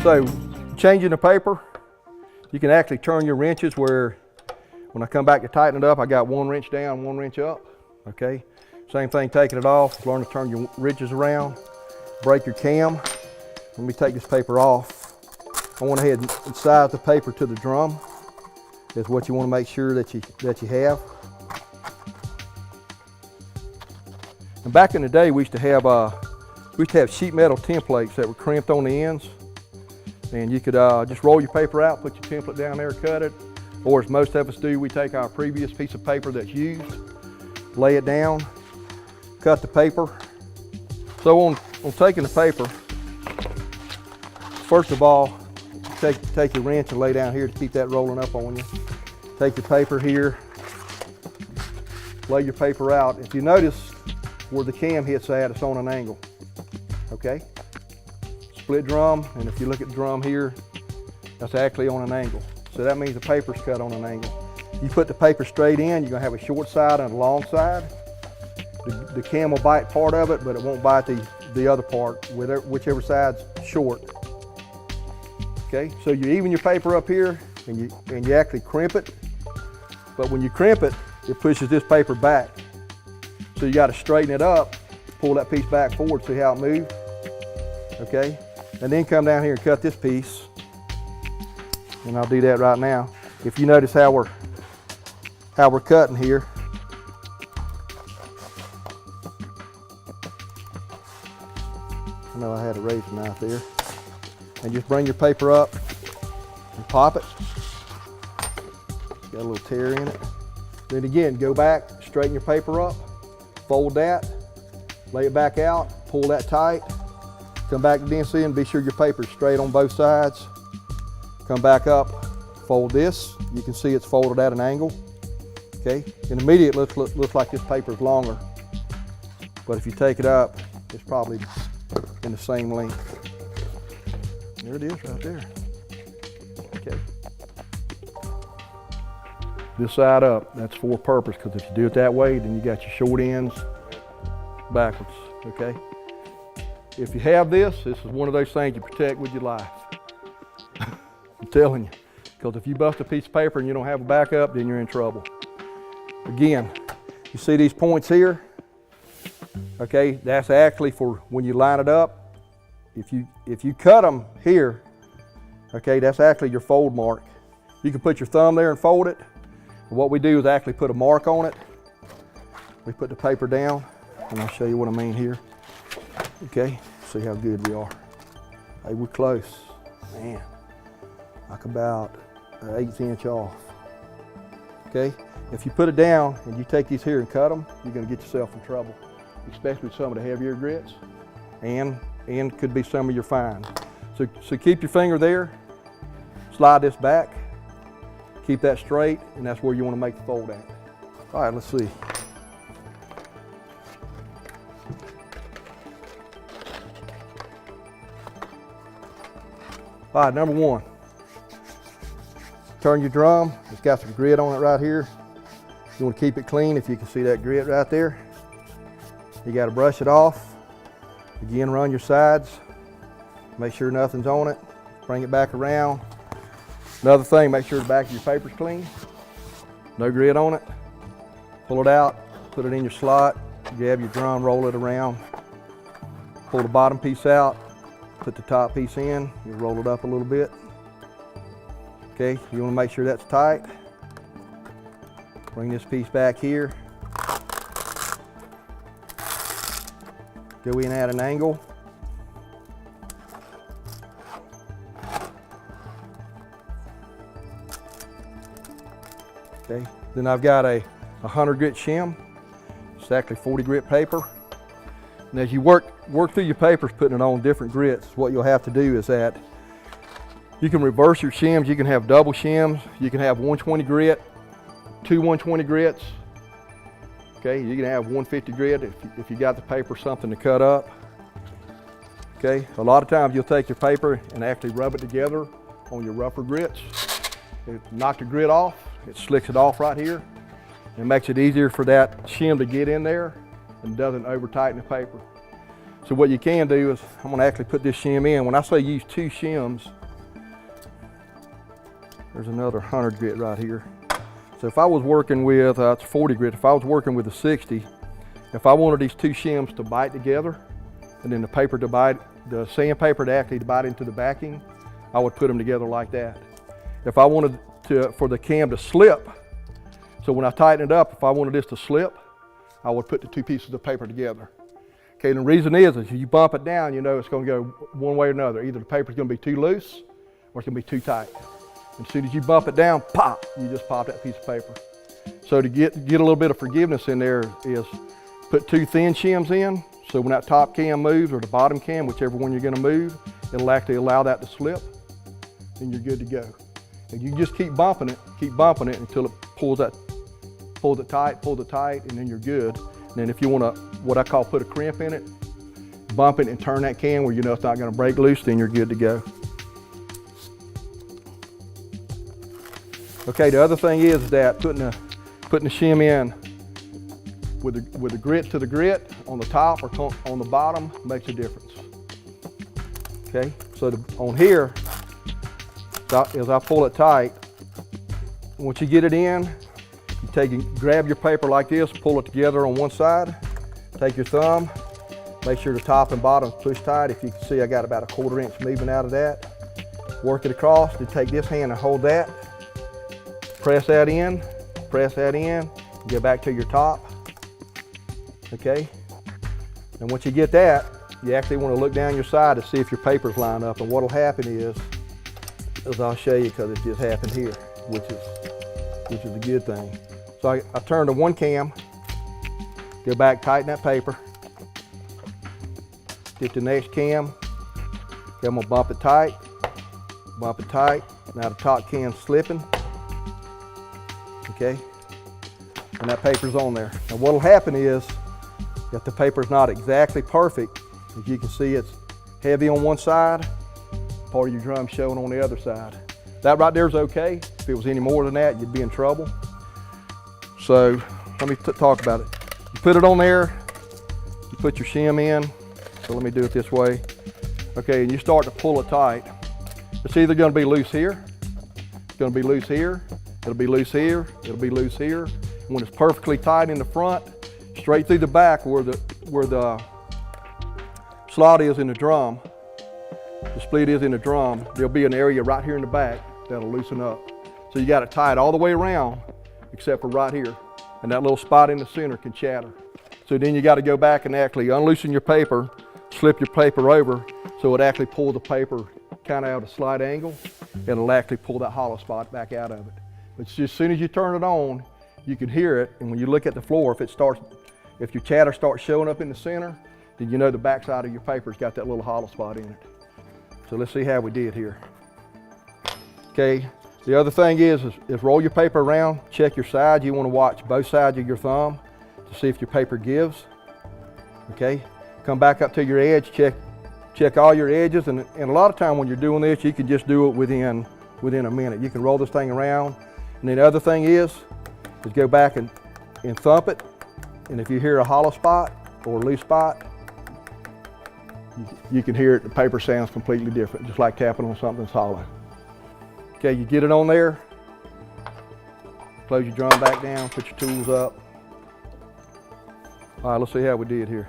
So, changing the paper, you can actually turn your wrenches where when I come back to tighten it up, I got one wrench down, one wrench up, okay? Same thing taking it off, learn to turn your wrenches around, break your cam. Let me take this paper off. I went ahead and size the paper to the drum. That's what you want to make sure that you have. And back in the day, we used to have sheet metal templates that were crimped on the ends. And you could just roll your paper out, put your template down there, cut it. Or as most of us do, we take our previous piece of paper that's used, lay it down, cut the paper. So on taking the paper, first of all, take your wrench and lay down here to keep that rolling up on you. Take your paper here, lay your paper out. If you notice where the cam hits at, it's on an angle, okay? Split drum, and if you look at the drum here, that's actually on an angle. So that means the paper's cut on an angle. You put the paper straight in, you're gonna have a short side and a long side. The cam will bite part of it, but it won't bite the other part, whichever side's short. Okay, so you even your paper up here and you actually crimp it. But when you crimp it, it pushes this paper back. So you gotta straighten it up, pull that piece back forward, see how it moves. Okay, and then come down here and cut this piece. And I'll do that right now. If you notice how we're cutting here. I know I had a razor knife there. And just bring your paper up and pop it. Got a little tear in it. Then again, go back, straighten your paper up, fold that, lay it back out, pull that tight, come back to DNC and be sure your paper's straight on both sides. Come back up, fold this. You can see it's folded at an angle. Okay, and immediately it looks like this paper is longer. But if you take it up, it's probably in the same length. There it is right there. Okay. This side up, that's for purpose, because if you do it that way, then you got your short ends backwards, okay? If you have this is one of those things you protect with your life. I'm telling you, because if you bust a piece of paper and you don't have a backup, then you're in trouble. Again, you see these points here? Okay, that's actually for when you line it up. If you cut them here, okay, that's actually your fold mark. You can put your thumb there and fold it. What we do is actually put a mark on it. We put the paper down, and I'll show you what I mean here. Okay, see how good we are. Hey, we're close. Man, like about an 1/8 inch off. Okay, if you put it down and you take these here and cut them, you're gonna get yourself in trouble, especially with some of the heavier grits, and could be some of your fines. So keep your finger there, slide this back, keep that straight, and that's where you want to make the fold at. All right, let's see. All right, number one, turn your drum. It's got some grit on it right here. You want to keep it clean. If you can see that grit right there, you got to brush it off. Again, run your sides, make sure nothing's on it, bring it back around. Another thing, make sure the back of your paper's clean, no grit on it. Pull it out, put it in your slot, grab your drum, roll it around, pull the bottom piece out, put the top piece in, you roll it up a little bit. Okay, you want to make sure that's tight. Bring this piece back here. Go in at an angle. Okay, then I've got a 100 grit shim. It's actually 40 grit paper. And as you work through your papers, putting it on different grits, what you'll have to do is that you can reverse your shims. You can have double shims. You can have 120 grit, two 120 grits. Okay, you can have 150 grit if you got the paper something to cut up. Okay, a lot of times you'll take your paper and actually rub it together on your rougher grits. It knocks the grit off, it slicks it off right here. It makes it easier for that shim to get in there and doesn't over tighten the paper. So what you can do is, I'm gonna actually put this shim in. When I say use 2 shims, there's another 100 grit right here. So if I was working with, it's 40 grit, if I was working with a 60, if I wanted these 2 shims to bite together, and then the paper to bite, the sandpaper to actually bite into the backing, I would put them together like that. If I wanted for the cam to slip, so when I tighten it up, if I wanted this to slip, I would put the 2 pieces of paper together. Okay, and the reason is if you bump it down, you know it's gonna go one way or another. Either the paper's gonna be too loose or it's gonna be too tight. And as soon as you bump it down, pop, you just pop that piece of paper. So to get a little bit of forgiveness in there is put 2 thin shims in, so when that top cam moves or the bottom cam, whichever one you're gonna move, it'll actually allow that to slip, and you're good to go. And you just keep bumping it until it pulls it tight, and then you're good. And then if you wanna, what I call put a crimp in it, bump it and turn that cam where you know it's not gonna break loose, then you're good to go. Okay, the other thing is that putting the shim in with the grit to the grit on the top or on the bottom makes a difference. Okay, so on here, as I pull it tight, once you get it in, you grab your paper like this, pull it together on one side, take your thumb, make sure the top and bottom is pushed tight. If you can see, I got about a 1/4 inch movement out of that. Work it across, then take this hand and hold that. Press that in, get back to your top, okay? And once you get that, you actually want to look down your side to see if your papers line up. And what'll happen is I'll show you because it just happened here, which is a good thing. So I turn to one cam, go back, tighten that paper, get the next cam, okay, I'm gonna bump it tight, now the top cam's slipping. Okay, and that paper's on there. Now what'll happen is, if the paper's not exactly perfect, as you can see it's heavy on one side, part of your drum showing on the other side. That right there is okay. If it was any more than that, you'd be in trouble. So let me talk about it. You put it on there, you put your shim in, so let me do it this way. Okay, and you start to pull it tight. It's either gonna be loose here, it's gonna be loose here, it'll be loose here, it'll be loose here. And when it's perfectly tight in the front, straight through the back where the slot is in the drum, the split is in the drum, there'll be an area right here in the back that'll loosen up. So you got it tied all the way around, except for right here. And that little spot in the center can chatter. So then you got to go back and actually unloosen your paper, slip your paper over, so it actually pulls the paper kind of at a slight angle, and it'll actually pull that hollow spot back out of it. But just as soon as you turn it on, you can hear it, and when you look at the floor, if your chatter starts showing up in the center, then you know the backside of your paper's got that little hollow spot in it. So let's see how we did here. Okay, the other thing is roll your paper around, check your sides. You want to watch both sides of your thumb to see if your paper gives. Okay, come back up to your edge, check all your edges, and a lot of time when you're doing this, you can just do it within a minute. You can roll this thing around, and then the other thing is go back and thump it, and if you hear a hollow spot or a loose spot, you can hear it, the paper sounds completely different, just like tapping on something that's hollow. Okay, you get it on there, close your drum back down, put your tools up. All right, let's see how we did here.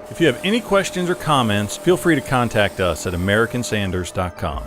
If you have any questions or comments, feel free to contact us at americansanders.com.